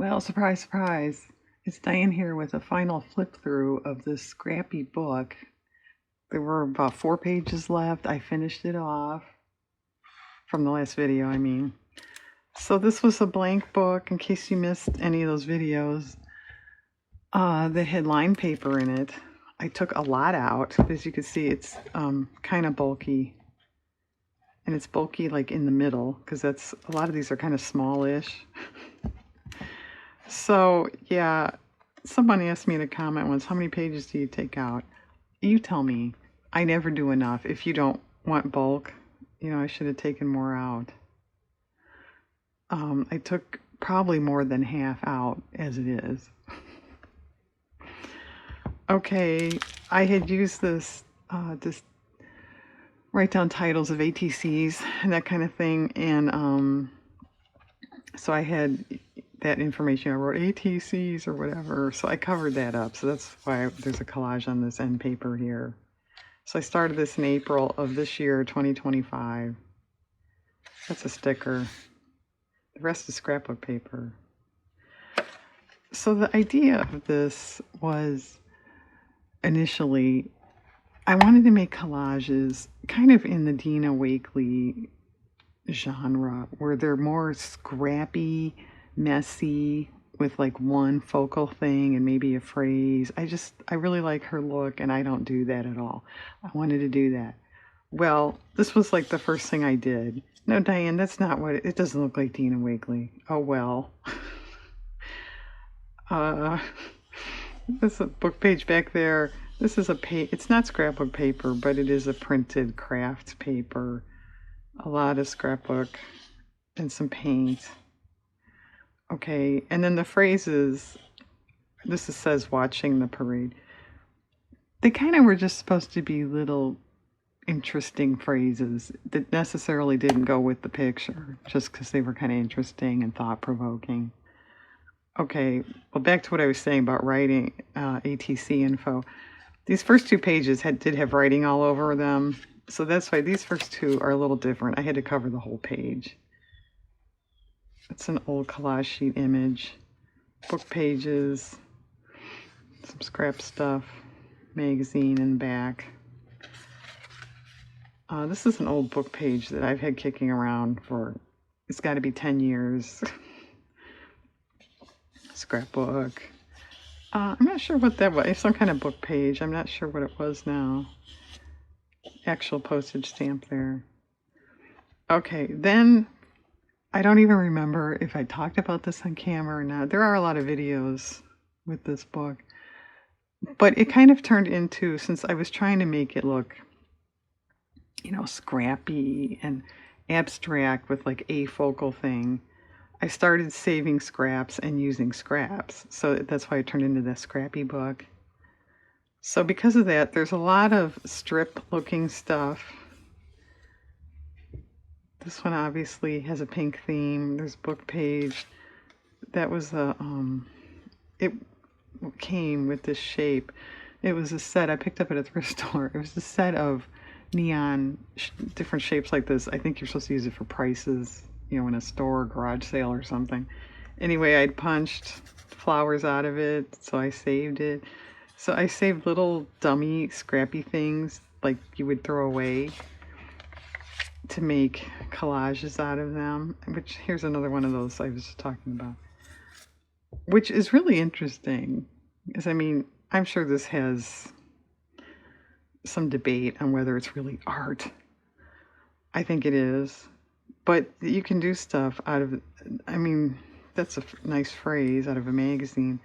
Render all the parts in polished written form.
Well, surprise, surprise. It's Diane here with a final flip through of this Scrappy book. There were about 4 pages left. I finished it off from the last video, I mean. So this was a blank book in case you missed any of those videos. That had line paper in it. I took a lot out. As you can see, it's kind of bulky. And it's bulky like in the middle because that's a lot of these are kind of smallish. So, yeah, somebody asked me in a comment once, how many pages do you take out? You tell me. I never do enough. If you don't want bulk, I should have taken more out. I took probably more than half out as it is. Okay, I had used this, just write down titles of ATCs and that kind of thing. And so I had that information. I wrote ATCs or whatever. So I covered that up. So that's why there's a collage on this end paper here. So I started this in April of this year, 2025. That's a sticker. The rest is scrapbook paper. So the idea of this was initially, I wanted to make collages kind of in the Dina Wakley genre, where they're more scrappy, messy, with like one focal thing and maybe a phrase. I really like her look, and I don't do that at all. I wanted to do that. Well, this was like the first thing I did. No, Diane, that's not what it doesn't look like Dina Wakley. Oh well. This is a book page back there. This is a page. It's not scrapbook paper, but it is a printed craft paper. A lot of scrapbook and some paint. Okay, and then the phrases. Says watching the parade. They kind of were just supposed to be little interesting phrases that necessarily didn't go with the picture, just because they were kind of interesting and thought-provoking. Okay, well, back to what I was saying about writing ATC info. These first 2 pages did have writing all over them, so that's why these first 2 are a little different. I had to cover the whole page. It's an old collage sheet image, book pages, some scrap stuff, magazine in the back. This is an old book page that I've had kicking around for, it's got to be 10 years. Scrapbook. I'm not sure what that was. It's some kind of book page. I'm not sure what it was now. Actual postage stamp there. Okay, then I don't even remember if I talked about this on camera or not. There are a lot of videos with this book. But it kind of turned into, since I was trying to make it look, scrappy and abstract with like a focal thing, I started saving scraps and using scraps. So that's why it turned into the Scrappy book. So because of that, there's a lot of strip-looking stuff. This one obviously has a pink theme. There's a book page. That was it came with this shape. It was a set I picked up at a thrift store. It was a set of neon different shapes like this. I think you're supposed to use it for prices, in a store or garage sale or something. Anyway, I'd punched flowers out of it, so I saved it. So I saved little dummy scrappy things like you would throw away to make collages out of them, which here's another one of those I was talking about, which is really interesting. Because, I'm sure this has some debate on whether it's really art. I think it is. But you can do stuff out of, that's a nice phrase, out of a magazine.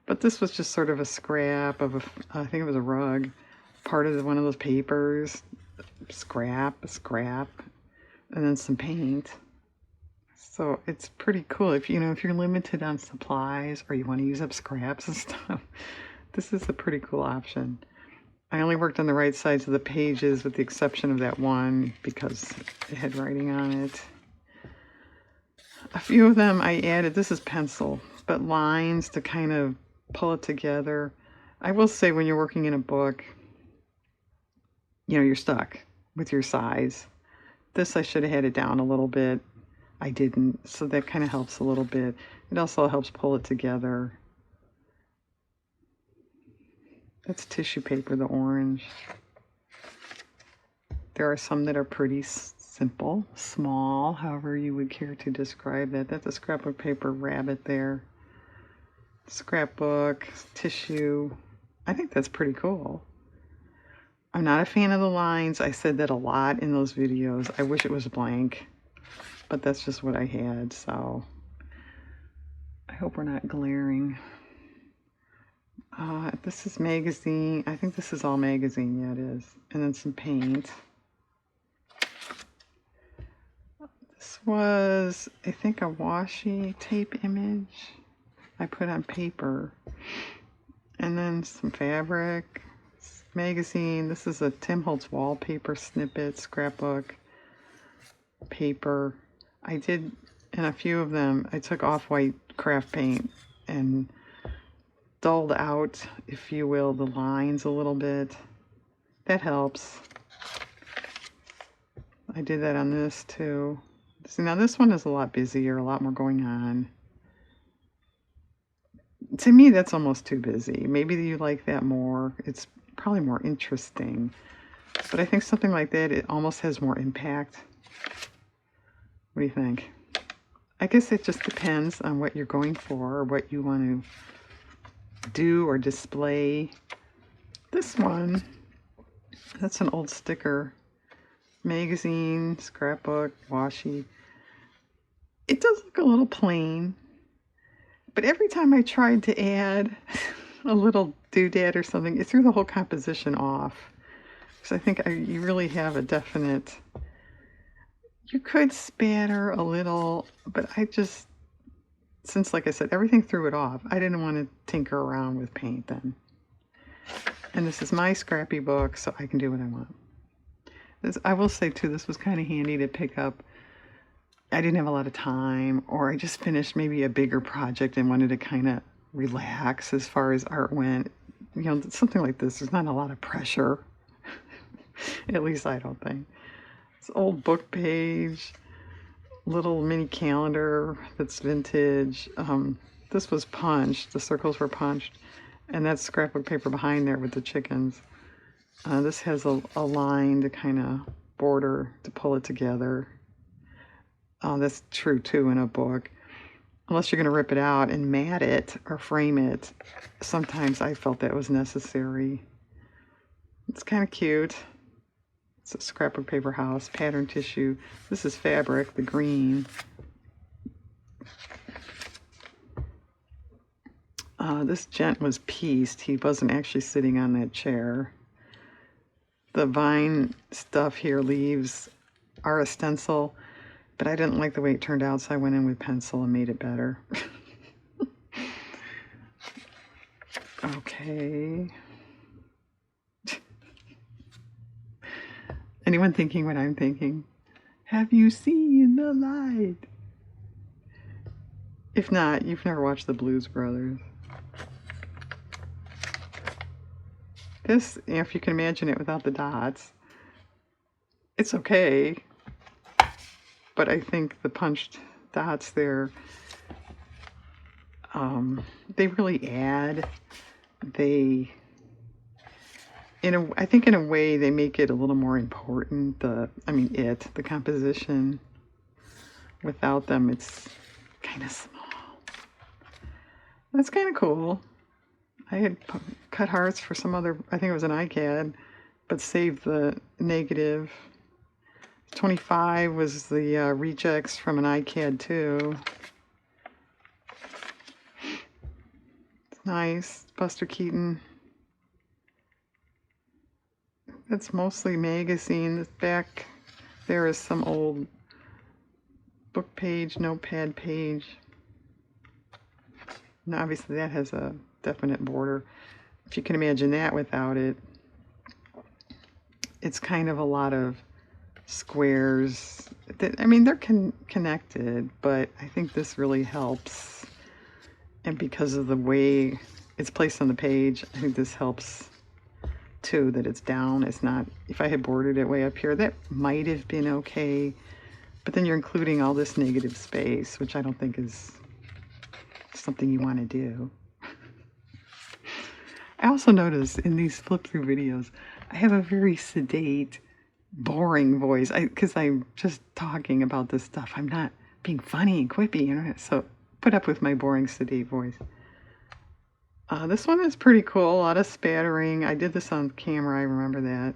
But this was just sort of a scrap of I think it was a rug, part of one of those papers, a scrap, and then some paint. So it's pretty cool. If you're limited on supplies or you want to use up scraps and stuff, this is a pretty cool option. I only worked on the right sides of the pages with the exception of that one because it had writing on it. A few of them I added, this is pencil, but lines to kind of pull it together. I will say when you're working in a book, you're stuck with your size. This I should have had it down a little bit. I didn't, so that kind of helps a little bit. It also helps pull it together. That's tissue paper, the orange. There are some that are pretty simple, small, however you would care to describe that. That's a scrapbook paper rabbit there. Scrapbook, tissue. I think that's pretty cool. I'm not a fan of the lines. I said that a lot in those videos. I wish it was blank, but that's just what I had, so I hope we're not glaring. This is magazine. I think this is all magazine. Yeah, it is. And then some paint. This was, I think, a washi tape image I put on paper. And then some fabric. Magazine. This is a Tim Holtz wallpaper snippet, scrapbook, paper. I did, in a few of them, I took off-white craft paint and dulled out, if you will, the lines a little bit. That helps. I did that on this too. See, now this one is a lot busier, a lot more going on. To me, that's almost too busy. Maybe you like that more. It's probably more interesting. But I think something like that, it almost has more impact. What do you think? I guess it just depends on what you're going for or what you want to do or display. This one, that's an old sticker. Magazine, scrapbook, washi. It does look a little plain. But every time I tried to add a little doodad or something, it threw the whole composition off. Because I think you really have a definite... You could spatter a little, but I just... Since, like I said, everything threw it off, I didn't want to tinker around with paint then. And this is my Scrappy book, so I can do what I want. I will say, too, this was kind of handy to pick up. I didn't have a lot of time, or I just finished maybe a bigger project and wanted to kind of relax as far as art went. You know, something like this, there's not a lot of pressure. At least I don't think. It's old book page, little mini calendar that's vintage. This was punched. The circles were punched. And that's scrapbook paper behind there with the chickens. This has a line to kind of border to pull it together. That's true too in a book. Unless you're going to rip it out and mat it or frame it. Sometimes I felt that was necessary. It's kind of cute. It's a scrapbook paper house, pattern tissue. This is fabric, the green. This gent was pieced. He wasn't actually sitting on that chair. The vine stuff here, leaves, are a stencil. But I didn't like the way it turned out, so I went in with pencil and made it better. Okay. Anyone thinking what I'm thinking? Have you seen the light? If not, you've never watched the Blues Brothers. This, you know, if you can imagine it without the dots, it's okay. But I think the punched dots there, they really add. I think in a way they make it a little more important. The composition. Without them, it's kind of small. That's kind of cool. I had cut hearts for some other, I think it was an iCAD, but saved the negative. 25 was the rejects from an iCAD too. It's nice. Buster Keaton. That's mostly magazine. The back there is some old book page, notepad page. And obviously that has a definite border. If you can imagine that without it, it's kind of a lot of squares. I mean, they're connected, but I think this really helps. And because of the way it's placed on the page, I think this helps too, that it's down. It's not, if I had bordered it way up here, that might have been okay. But then you're including all this negative space, which I don't think is something you want to do. I also notice in these flip through videos, I have a very sedate, boring voice. Because I'm just talking about this stuff. I'm not being funny and quippy, you know. So put up with my boring, sedate voice. This one is pretty cool. A lot of spattering. I did this on camera. I remember that.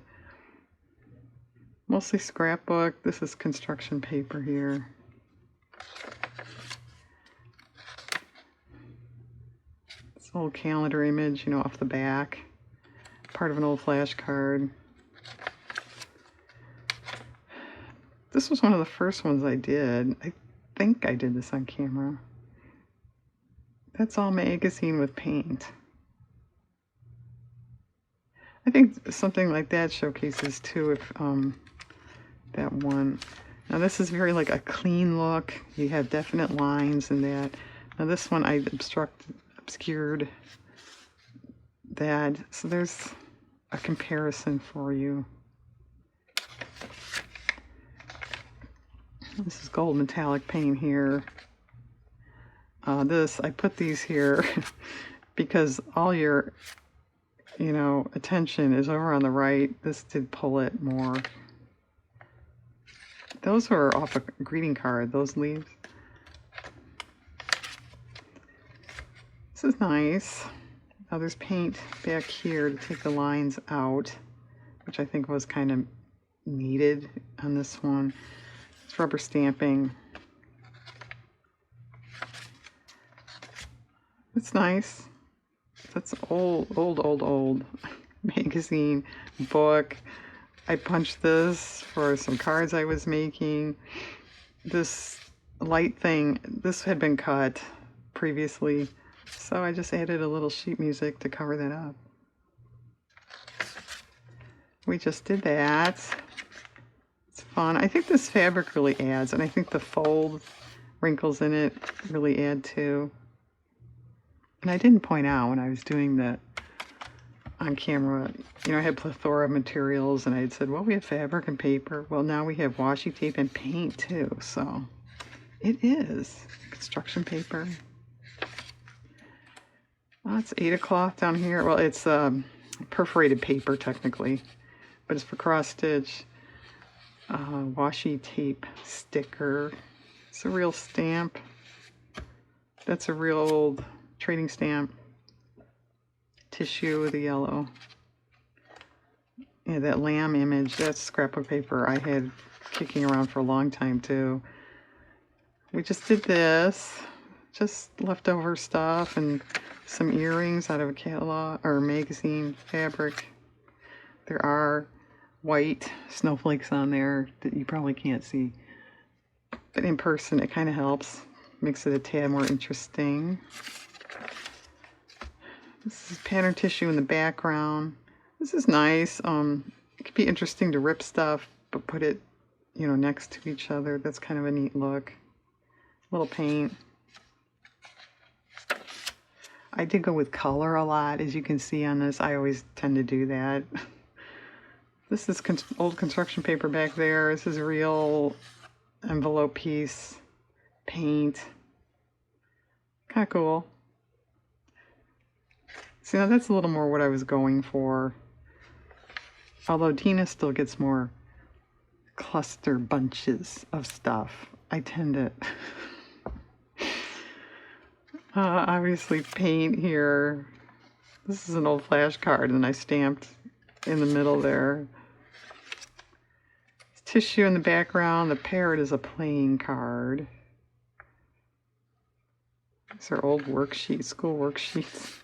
Mostly scrapbook. This is construction paper here. This old calendar image, you know, off the back. Part of an old flashcard. This was one of the first ones I did. I think I did this on camera. That's all magazine with paint. I think something like that showcases too, if that one. Now this is very like a clean look. You have definite lines in that. Now this one I obscured that. So there's a comparison for you. This is gold metallic paint here. I put these here because all your, you know, attention is over on the right. This did pull it more. Those were off a greeting card, those leaves. This is nice. Now there's paint back here to take the lines out, which I think was kind of needed on this one. It's rubber stamping. It's nice. That's old magazine, book. I punched this for some cards I was making. This light thing, this had been cut previously, so I just added a little sheet music to cover that up. We just did that. It's fun. I think this fabric really adds, and I think the fold wrinkles in it really add too. And I didn't point out when I was doing that on camera, you know, I had plethora of materials, and I had said, well, we have fabric and paper. Well, now we have washi tape and paint too, so it is construction paper. Well, it's 8 o'clock down here. Well, it's perforated paper technically, but it's for cross stitch. Washi tape sticker. It's a real stamp. That's a real old trading stamp. Tissue with the yellow. Yeah, that lamb image, that's scrapbook paper I had kicking around for a long time too. We just did this. Just leftover stuff and some earrings out of a catalog or magazine fabric. There are white snowflakes on there that you probably can't see. But in person it kind of helps. Makes it a tad more interesting. This is pattern tissue in the background. This is nice. It could be interesting to rip stuff, but put it, you know, next to each other. That's kind of a neat look. A little paint. I did go with color a lot, as you can see on this. I always tend to do that. This is old construction paper back there. This is a real envelope piece. Paint. Kind of cool. See, now that's a little more what I was going for. Although Dina still gets more cluster bunches of stuff. I tend to... obviously paint here. This is an old flashcard and I stamped in the middle there. Tissue in the background. The parrot is a playing card. These are old worksheets, school worksheets.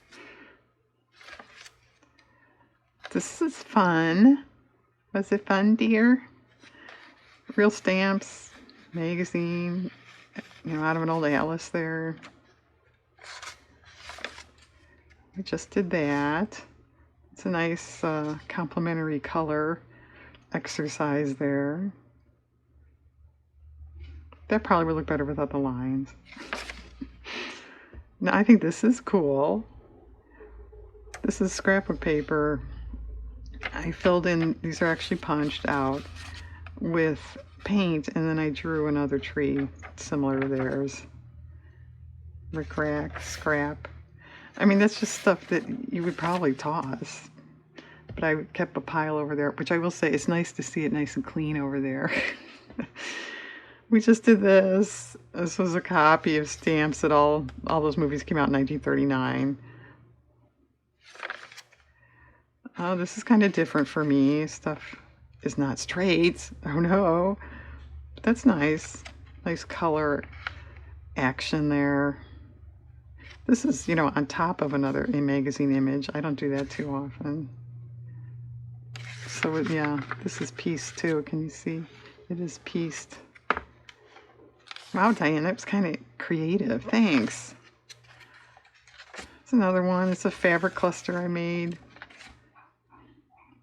This is fun. Was it fun, dear? Real stamps, magazine, you know, out of an old atlas there. We just did that. It's a nice complementary color exercise there. That probably would look better without the lines. Now, I think this is cool. This is scrapbook paper. I filled in, these are actually punched out, with paint, and then I drew another tree similar to theirs. Rick-rack, scrap. I mean, that's just stuff that you would probably toss. But I kept a pile over there, which I will say, it's nice to see it nice and clean over there. We just did this. This was a copy of stamps that all those movies came out in 1939. Oh, this is kind of different for me. Stuff is not straight. Oh no. But that's nice. Nice color action there. This is, on top of another magazine image. I don't do that too often. So yeah, this is pieced too. Can you see? It is pieced. Wow, Diane, that was kind of creative. Thanks. It's another one. It's a fabric cluster I made.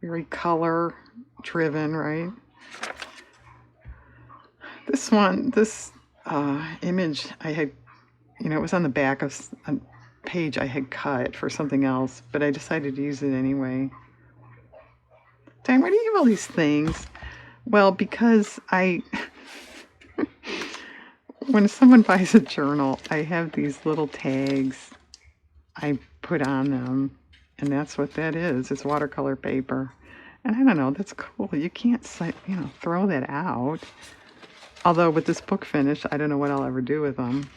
Very color driven, right? This one, this image I had, it was on the back of a page I had cut for something else, but I decided to use it anyway. Diane, why do you have all these things? Well, because when someone buys a journal, I have these little tags I put on them, and that's what that is. It's watercolor paper. And I don't know, that's cool. You can't, throw that out. Although with this book finish, I don't know what I'll ever do with them.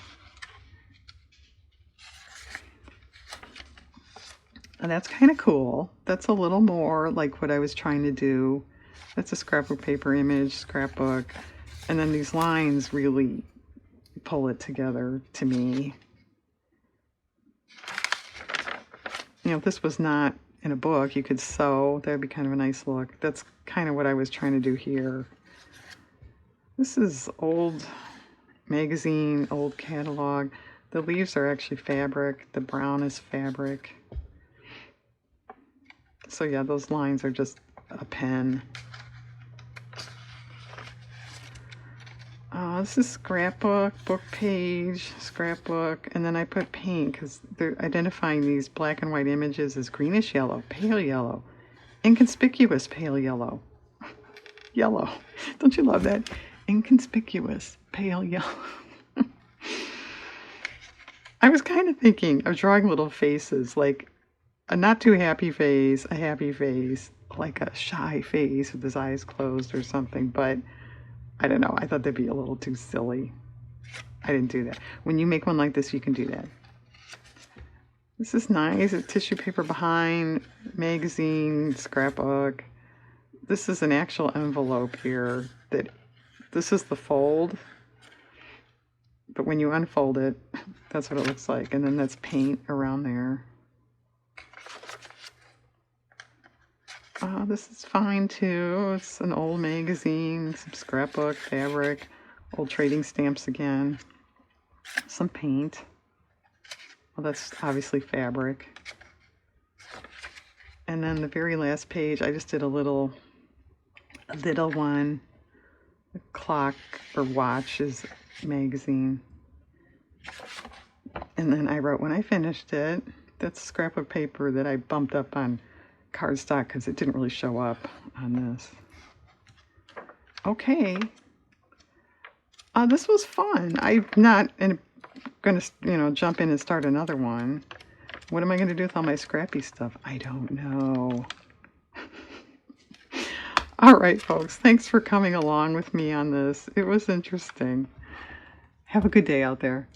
And that's kind of cool. That's a little more like what I was trying to do. That's a scrapbook paper image, scrapbook. And then these lines really pull it together to me. If this was not in a book, you could sew. That would be kind of a nice look. That's kind of what I was trying to do here. This is old magazine, old catalog. The leaves are actually fabric. The brown is fabric. So yeah, those lines are just a pen. This is scrapbook, book page, scrapbook, and then I put paint because they're identifying these black and white images as greenish yellow, pale yellow, inconspicuous pale yellow. Yellow. Don't you love that? Inconspicuous pale yellow. I was kind of thinking of drawing little faces, like a not too happy face, a happy face, like a shy face with his eyes closed or something, but I don't know. I thought that'd be a little too silly. I didn't do that. When you make one like this, you can do that. This is nice. It's tissue paper behind, magazine, scrapbook. This is an actual envelope here. This is the fold. But when you unfold it, that's what it looks like. And then that's paint around there. This is fine too. It's an old magazine, some scrapbook, fabric, old trading stamps again, some paint. Well, that's obviously fabric. And then the very last page, I just did a little one, a clock or watches magazine. And then I wrote when I finished it. That's scrapbook paper that I bumped up on cardstock because it didn't really show up on this. Okay. This was fun. I'm not going to, jump in and start another one. What am I going to do with all my Scrappy stuff? I don't know. All right, folks. Thanks for coming along with me on this. It was interesting. Have a good day out there.